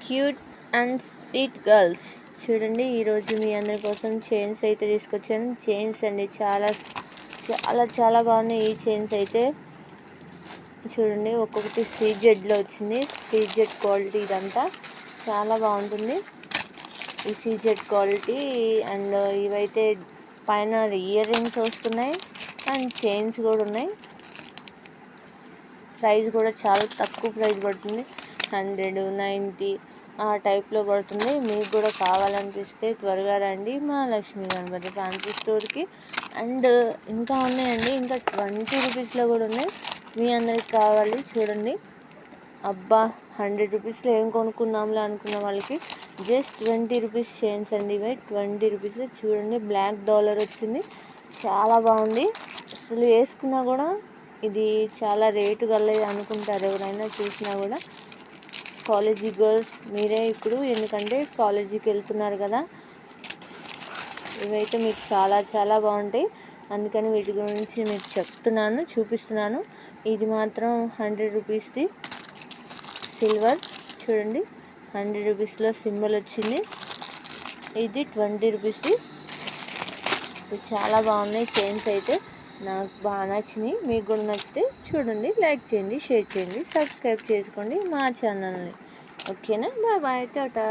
Cute and sweet girls చూడండి, ఈరోజు మీ అందరి కోసం చైన్స్ అయితే తీసుకొచ్చాను. చైన్స్ అండి, చాలా చాలా చాలా బాగున్నాయి. ఈ చైన్స్ అయితే చూడండి, ఒక్కొక్కటి సీజెడ్లో వచ్చింది. సీజెడ్ క్వాలిటీ ఇదంతా చాలా బాగుంటుంది. ఈ సీజెడ్ క్వాలిటీ అండ్ ఇవైతే పైన ఇయర్ రింగ్స్ వస్తున్నాయి అండ్ చైన్స్ కూడా ఉన్నాయి. ప్రైస్ కూడా చాలా తక్కువ ప్రైస్ పడుతుంది, 190 ఆ టైప్లో పడుతుంది. మీకు కూడా కావాలనిపిస్తే త్వరగా రండి మా లక్ష్మీ గణపతి ఫ్యాన్సీ స్టోర్కి. అండ్ ఇంకా ఉన్నాయండి, ఇంకా 20 రూపీస్లో కూడా ఉన్నాయి. మీ అందరికి కావాలి చూడండి. అబ్బా, 100 రూపీస్లో ఏం కొనుక్కుందాంలే అనుకున్న వాళ్ళకి జస్ట్ 20 రూపీస్ చైన్స్ అండి. ఇవి 20 రూపీస్. చూడండి, బ్లాక్ డాలర్ వచ్చింది, చాలా బాగుంది. అసలు వేసుకున్నా కూడా ఇది చాలా రేటు గలది అనుకుంటారు ఎవరైనా చూసినా కూడా. కాలేజీ గర్ల్స్ మీరే ఇప్పుడు, ఎందుకంటే కాలేజీకి వెళ్తున్నారు కదా. ఇవైతే మీకు చాలా చాలా బాగుంటాయి, అందుకని వీటి గురించి మీకు చెప్తున్నాను, చూపిస్తున్నాను. ఇది మాత్రం 100 రూపీస్ది సిల్వర్. చూడండి, 100 రూపీస్లో సింబల్ వచ్చింది. ఇది 20 రూపీస్ది. ఇవి చాలా బాగున్నాయి చైన్స్ అయితే, నాకు బాగా నచ్చినాయి. మీకు కూడా నచ్చితే చూడండి, లైక్ చేయండి, షేర్ చేయండి, సబ్స్క్రైబ్ చేసుకోండి మా ఛానల్ని. ఓకేనా, బాయ్ బాయ్, టాటా.